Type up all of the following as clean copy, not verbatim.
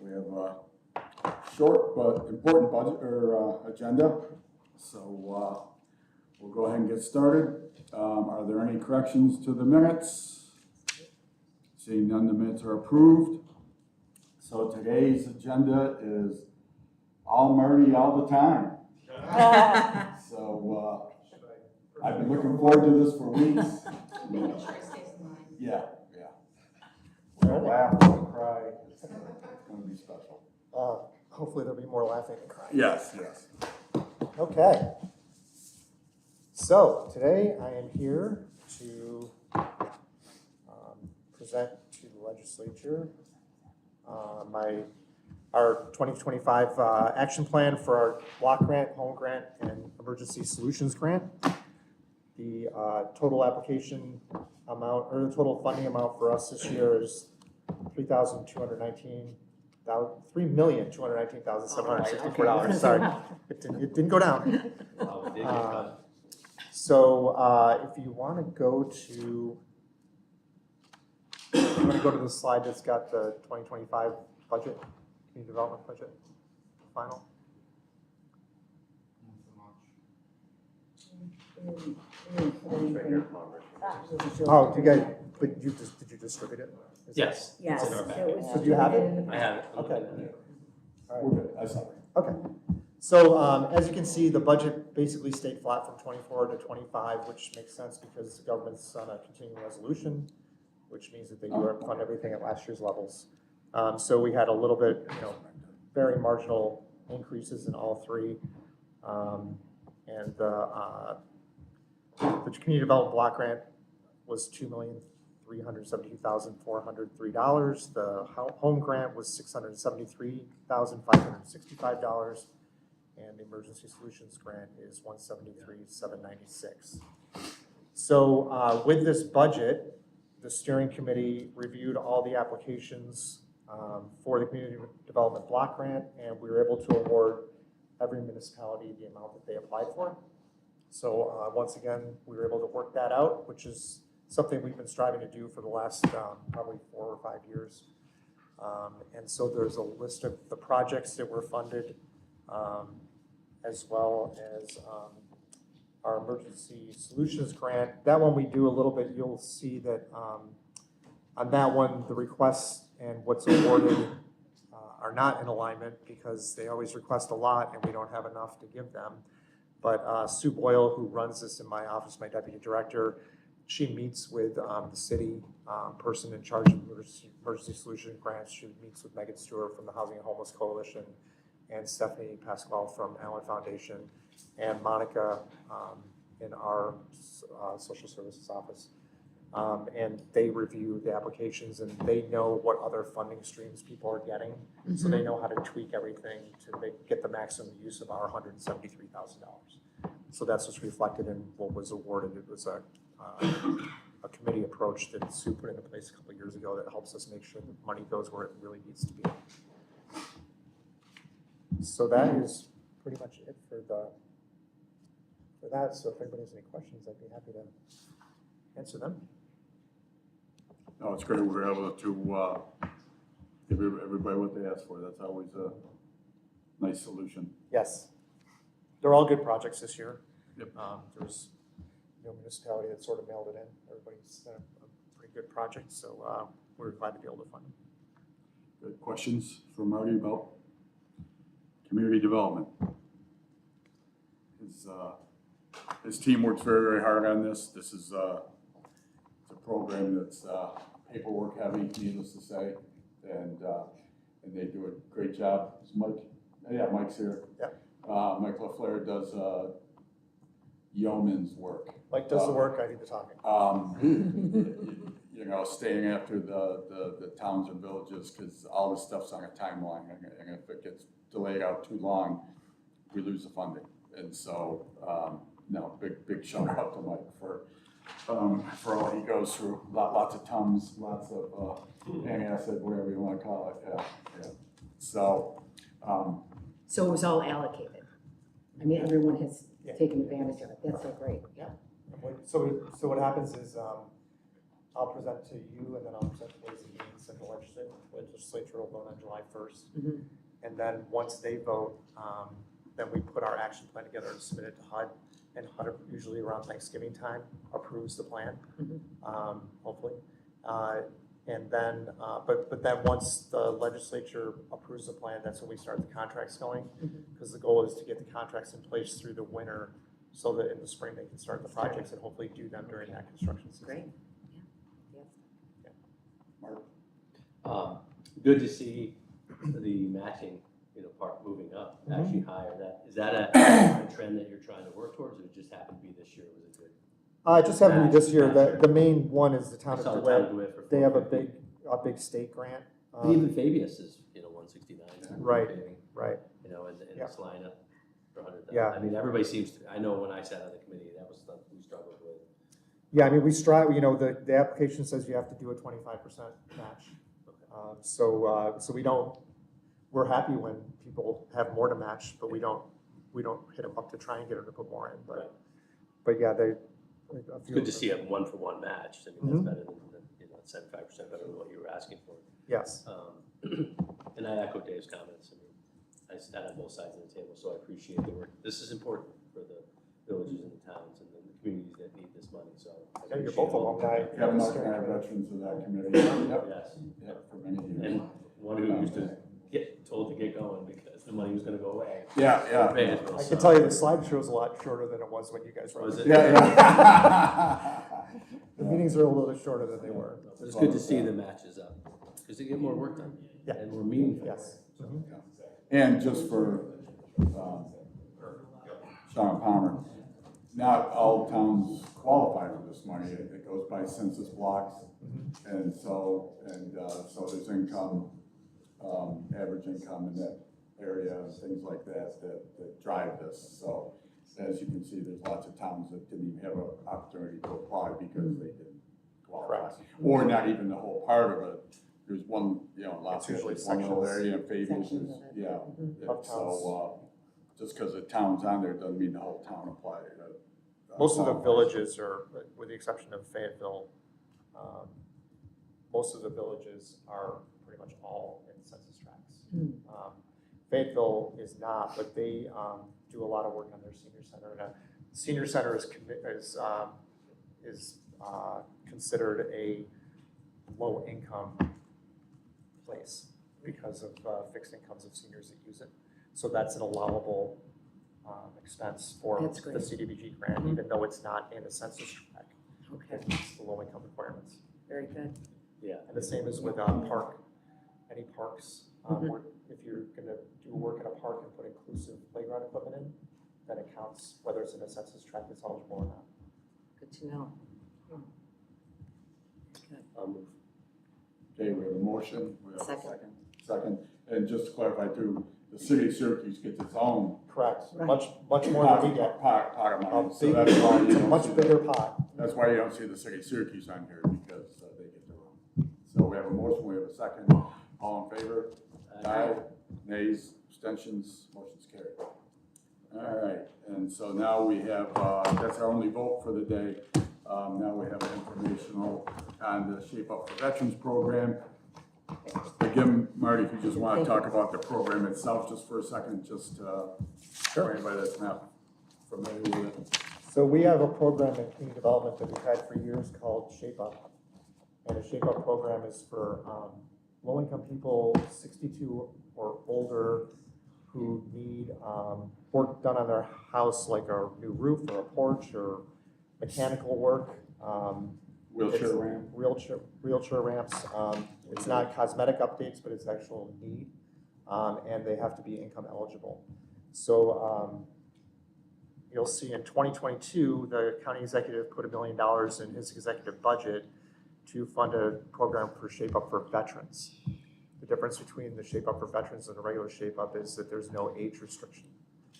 We have a short but important budget or agenda, so we'll go ahead and get started. Are there any corrections to the minutes? Seeing none, the minutes are approved. So today's agenda is all Marty all the time. So I've been looking forward to this for weeks. Making sure it stays in line. Yeah. We'll laugh, we'll cry. It's going to be special. Hopefully there'll be more laughing and crying. Yes. Okay. So today I am here to present to the legislature our 2025 action plan for our block grant, home grant, and emergency solutions grant. The total application amount, or the total funding amount for us this year is $3,219,764. Sorry, it didn't go down. So if you want to go to the slide that's got the 2025 budget, community development budget, final. Oh, did you distribute it? Yes. Yes. It's in our packet. So do you have it? I have it. Okay. We're good. I saw it. Okay. So as you can see, the budget basically stayed flat from 24 to 25, which makes sense because the government's on a continuing resolution, which means that they do fund everything at last year's levels. So we had a little bit, very marginal increases in all three. And the community development block grant was $2,372,403. The home grant was $673,565. And the emergency solutions grant is $173,796. So with this budget, the steering committee reviewed all the applications for the community development block grant, and we were able to award every municipality the amount that they applied for. So once again, we were able to work that out, which is something we've been striving to do for the last probably 4 or 5 years. And so there's a list of the projects that were funded, as well as our emergency solutions grant. That one we do a little bit, you'll see that on that one, the requests and what's awarded are not in alignment because they always request a lot and we don't have enough to give them. But Sue Boyle, who runs this in my office, my deputy director, she meets with the city person in charge of emergency solution grants. She meets with Megan Stewart from the Housing and Homeless Coalition, and Stephanie Pasquale from Allen Foundation, and Monica in our social services office. And they review the applications and they know what other funding streams people are getting. Mm-hmm. So they know how to tweak everything to get the maximum use of our $173,000. So that's what's reflected in what was awarded. It was a committee approach that Sue put into place a couple of years ago that helps us make sure that money goes where it really needs to be. So that is pretty much it for that. So if anybody has any questions, I'd be happy to answer them. No, it's great we're able to give everybody what they asked for. That's always a nice solution. Yes. They're all good projects this year. Yep. There's no municipality that sort of mailed it in. Everybody's done a pretty good project, so we're glad to be able to fund them. Good questions for Marty about community development. His team works very, very hard on this. This is it's a program that's paperwork heavy, needless to say, and they do a great job. Is Mike? Yeah, Mike's here. Yeah. Mike LaFleur does yeoman's work. Mike does the work, I do the talking. Staying after the towns and villages, because all this stuff's on a timeline, and if it gets delayed out too long, we lose the funding. And so, big shout out to Mike for all he goes through. Lots of Tums, lots of antacid, whatever you want to call it. Yeah. So it was all allocated. I mean, everyone has taken advantage of it. That's so great. Yeah. So what happens is I'll present to you, and then I'll present to Ways and Means, and the legislature will vote on July 1st. Mhm. And then once they vote, then we put our action plan together and submit it to HUD. And HUD usually around Thanksgiving time approves the plan, hopefully. And then, but then once the legislature approves the plan, that's when we start the contracts going. Because the goal is to get the contracts in place through the winter so that in the spring they can start the projects and hopefully do them during that construction season. Great. Mark? Good to see the matching, part moving up, Mhm. actually higher. Is that a trend that you're trying to work towards, or it just happened to be this year? Was it good? It just happened to be this year. Match. The main one is the I town of saw the town of DeWitt. DeWitt for They have a 450. big state grant. And even Fabius is, 169. Right. paving, Right. And Yeah. Salina for 100,000. Yeah. I mean, everybody seems to, I know when I sat on the committee, that was something we struggled with. Yeah, I mean, we strive, the application says you have to do a 25% match. So we don't, we're happy when people have more to match, but we don't hit them up to try and get them to put more in, but yeah, It's good to see a one-for-one match. I mean, that's better than, 75% better than what you were asking for. Yes. And I echo Dave's comments. I mean, I sat on both sides of the table, so I appreciate the work. This is important for the villages and the towns and the communities that need this money, so. I Yeah, you're appreciate both all the alumni. work. Kevin, Mark, and I are veterans of that committee. Yep. Yes. Yep, for many years. And one who used to get told to get going because the money was gonna go away. Yeah. I can tell you the slideshow is a lot shorter than it was when you guys were. Was it? Yeah. The meetings are a little bit shorter than they were. It's good to see the matches up, because they get more work done. Yeah. And more meaningful. Yes. And just for Sean Palmer, not all towns qualify for this money. It goes by census blocks. And so there's income, average income in that area, and things like that drive this. So as you can see, there's lots of towns that didn't even have an opportunity to apply because they didn't qualify. Correct. Or not even the whole part of it. There's one, lots of, usually one little sections. area, Fabius Sections is, of it. yeah. Of So, just because the town's on there doesn't mean the whole town applied. Most of the villages are, with the exception of Fayetteville, most of the villages are pretty much all in census tracts. Fayetteville is not, but they do a lot of work on their senior center. And the senior center is considered a low-income place because of fixed incomes of seniors that use it. So that's an allowable expense for That's the great. CDBG grant, even though it's not in a census tract. Okay, It meets the low-income requirements. very good. Yeah. And the same is with any parks. If you're gonna do work in a park and put inclusive playground equipment in, then it counts, whether it's in a census tract that's eligible or not. Good to know. Good. I'll move. Okay, we have a motion. We have a Second. Second. And just to clarify too, the city of Syracuse gets its own Correct. Right. Much more than we get. pot of A money. So big, that's why you it's a don't much see bigger pot. That's why you don't see the city of Syracuse on here, because they get their own. So we have a motion, we have a second. All in favor? Aye. Nays, abstentions, motion's carried. All right, and so now we have, that's our only vote for the day. Now we have an informational on the Shape Up for Veterans program. Again, Marty, if you just want to talk about the program itself just for a second, just for anybody that's not familiar with it. So we have a program in community development that we've had for years called Shape Up. And the Shape Up program is for low-income people, 62 or older, who need work done on their house, like a new roof or a porch or mechanical work. Wheelchair ramp. Wheelchair ramps. It's not cosmetic updates, but it's actual need. And they have to be income eligible. So you'll see in 2022, the county executive put $1 million in his executive budget to fund a program for Shape Up for veterans. The difference between the Shape Up for veterans and the regular Shape Up is that there's no age restriction.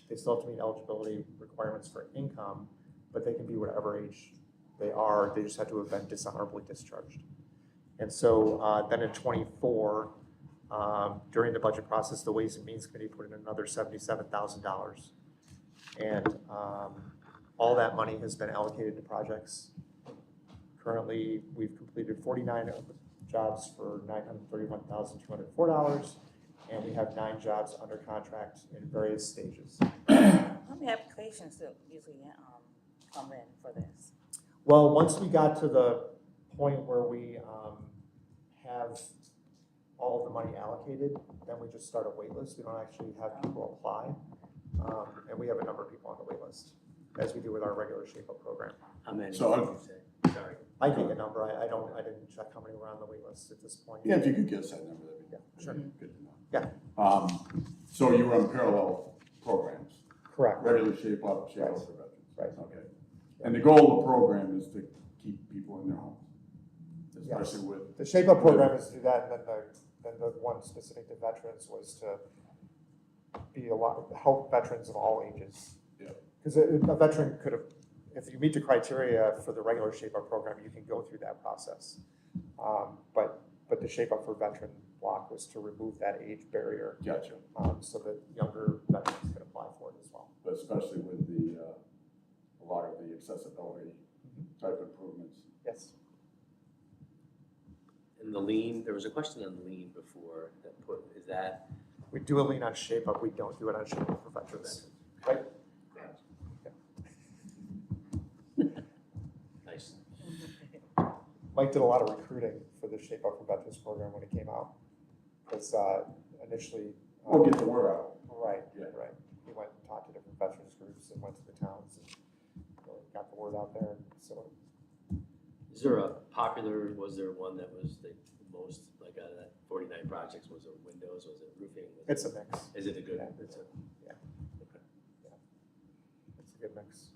They still have to meet eligibility requirements for income, but they can be whatever age they are. They just have to have been dishonorably discharged. And so then in 24, during the budget process, the Ways and Means Committee put in another $77,000. And all that money has been allocated to projects Currently, we've completed 49 of the jobs for $931,204, and we have 9 jobs under contract in various stages. How many applications do usually come in for this? Well, once we got to the point where we have all of the money allocated, then we just start a wait list. We don't actually have people apply. And we have a number of people on the wait list, as we do with our regular Shape-Up program. How many did So you say? Sorry. I gave a number. I didn't check how many were on the wait list at this point. Yeah, if you could give us that number, that'd be Sure. good to know. Yeah. So you run parallel programs, Correct. regular shape up for Right. veterans? Right. Okay. And the goal of the program is to keep people in their homes, especially with, The Shape-Up program is to do that, and then the one specific to veterans was to be help veterans of all ages. Yeah. Because a veteran could have, if you meet the criteria for the regular Shape-Up program, you can go through that process. But the Shape-Up for Veteran block was to remove that age barrier, gotcha, so that younger veterans could apply for it as well. but especially with a lot of the accessibility type improvements. Yes. And the lien, there was a question on lien before is that? We do a lien on Shape-Up, we don't do it on Shape-Up for veterans. Right? Nice. Mike did a lot of recruiting for the Shape Up for Veterans program when it came out. Because initially. We'll get the word out. Right, Yeah. right. He went and talked to different veterans groups and went to the towns and really got the word out there. And so, Is there was there one that was the most, like out of that 49 projects, was it windows, was it roofing? it's a mix. Is it a good? Yeah. It's a, Yeah. okay. It's a good mix.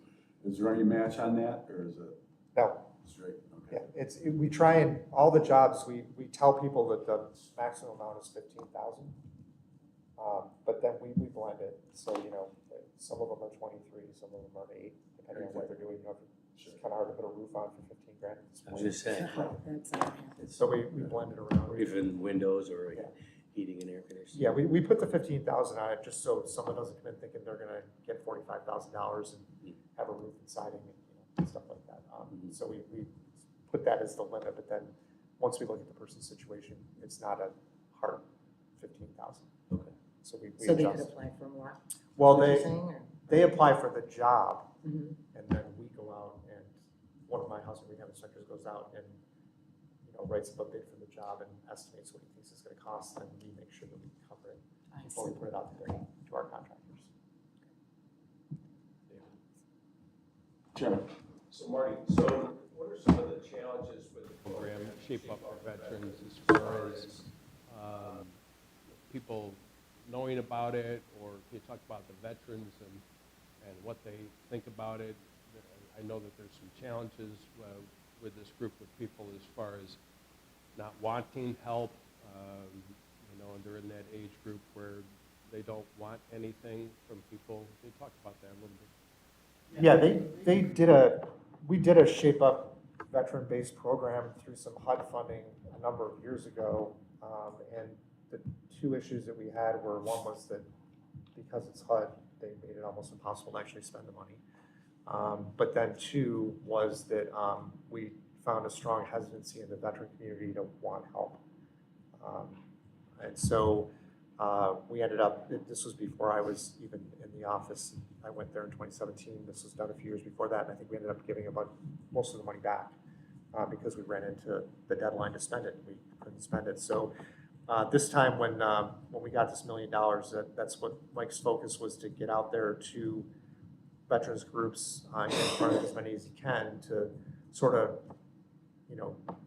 Is there any match on that, or is it No, straight? yeah, Okay. we try and, all the jobs, we tell people that the maximum amount is 15,000. But then we blend it. So, some of them are 23, some of them are 8, depending on what they're doing. It's kind of hard to put a roof on for 15 grand at this I was point. just saying, That's not happening. So we blend it around. or even windows or Yeah. heating and air conditioning. Yeah, we put the 15,000 on it just so someone doesn't come in thinking they're gonna get $45,000 and have a roof and siding and stuff like that. So we put that as the limit, but then once we look at the person's situation, it's not a hard 15,000. Okay. So we So they could adjust. apply for more? Well, what you're saying, or? they apply for the job Mhm. and then we go out and one of my housing rehab inspectors goes out and writes up a bid for the job and estimates what he thinks it's gonna cost, and we make sure that we cover it I before we see. put it out to our contractors. Chairman? So Marty, so what are some of the challenges with the program, Shape Up for Veterans, as far as people knowing about it, or can you talk about the veterans and what they think about it? I know that there's some challenges with this group of people as far as not wanting help, and they're in that age group where they don't want anything from people. Can you talk about that a little bit? Yeah, we did a Shape Up veteran-based program through some HUD funding a number of years ago. And the 2 issues that we had were, one was that because it's HUD, they made it almost impossible to actually spend the money. But then 2 was that we found a strong hesitancy in the veteran community to want help. And so we ended up, this was before I was even in the office. I went there in 2017. This was done a few years before that, and I think we ended up giving about most of the money back because we ran into the deadline to spend it. We couldn't spend it. So this time when we got this $1 million, that's what Mike's focus was, to get out there to veterans groups, get in front of as many as he can to sort of,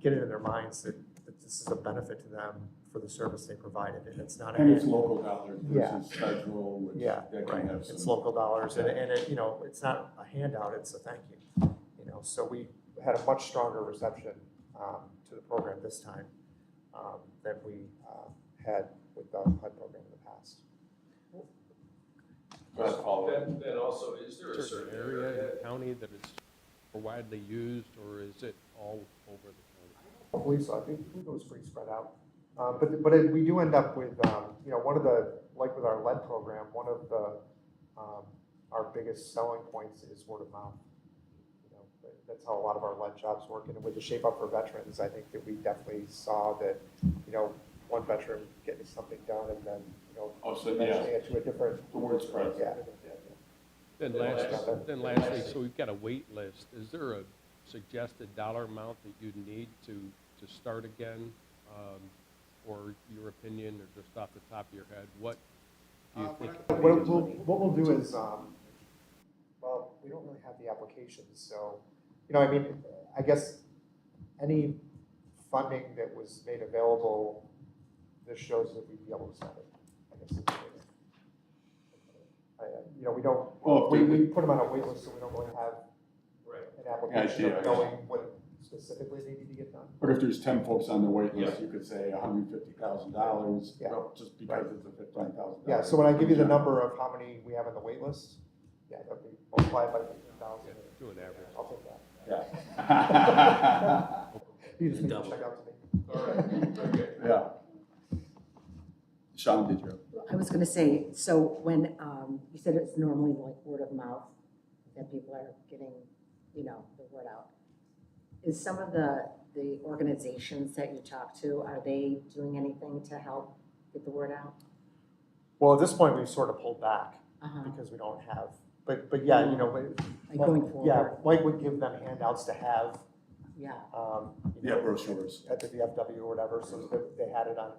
get it in their minds that this is a benefit to them for the service they provided, and it's not. And it's local dollars Yeah. versus federal, which Yeah, that right. can have It's some. local dollars, and it, it's not a handout, it's a thank you. So we had a much stronger reception to the program this time than we had with the HUD program in the past. Go ahead, Paul. Then also, is there a certain area? In the county that it's more widely used, or is it all over the county? I believe so. I think it was pretty spread out. But we do end up with, one of the, like with our lead program, one of the, our biggest selling points is word of mouth. that's how a lot of our lead jobs work. And with the Shape Up for Veterans, I think that we definitely saw that, one veteran getting something done and then, Oh, so, mentioning it to a different. The word spread. Yeah. Then lastly, so we've got a wait list. Is there a suggested dollar amount that you'd need to start again? Or your opinion, or just off the top of your head, what do you think? What we'll do is, well, we don't really have the applications, so, I guess any funding that was made available, this shows that we'd be able to spend it, I guess. We don't, Well, we put them on a wait list, so we don't really have Right. an application Yeah, of knowing what specifically they need to get done. But if there's 10 folks on the wait list, you could say $150,000, Yeah. well, just because it's a $15,000. Yeah, so when I give you the number of how many we have on the wait list, yeah, that'd be multiplied by 15,000. Do an average. I'll take that. Yeah. You just need to check out to me. All right, very good. Yeah. Sean, did you? I was gonna say, so when, you said it's normally like word of mouth, that people are getting, the word out. Is some of the organizations that you talk to, are they doing anything to help get the word out? Well, at this point, we've sort of pulled back Uh-huh. because we don't have, but yeah, Like going forward? yeah, Mike would give them handouts to have, Yeah, Yeah, brochures. at the VFW or whatever, so that they had it on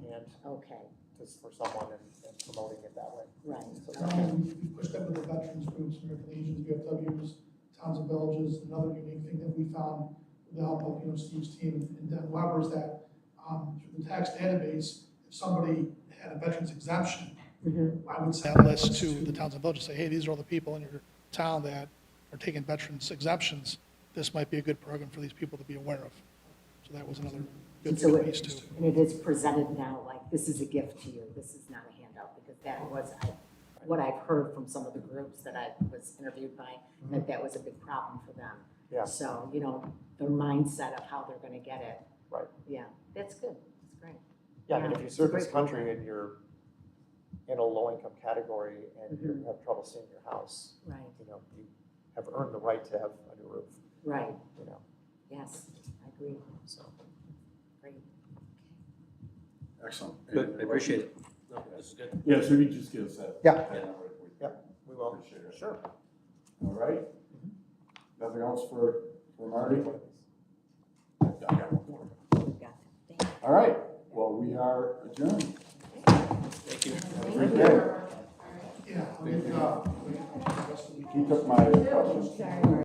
hand okay, just for someone and promoting it that way. right. So, We've pushed up with the veterans groups, American Legions, VFWs, towns and villages. Another unique thing that we found with the help of, Steve's team and Dan Weber is that, through the tax database, if somebody had a veterans exemption, Mhm. I would send a list to the towns and villages, say, hey, these are all the people in your town that are taking veterans exemptions. This might be a good program for these people to be aware of. So that was another good So piece too. and it is presented now like, this is a gift to you, this is not a handout, because that was, what I've heard from some of the groups that I was interviewed by, that was a big problem for them. Yeah. So, their mindset of how they're gonna get it. Right. Yeah, that's good, that's great. Yeah, I mean, Yeah, if you it's a serve this great country program. and you're in a low-income category and you Mhm. have trouble seeing your house, Right, you have earned the right to have a new roof, right, you know, yes, I agree, so. great. Excellent. Good, I appreciate it. No, this is good. Yeah, so if you just give us that. Yeah. that number, We will. Appreciate it. Sure. All right. Nothing else for Marty? Yeah, I got one more. Got it. All right, well, we are adjourned. Thank you. Have a great day. Yeah, I mean, He took my questions.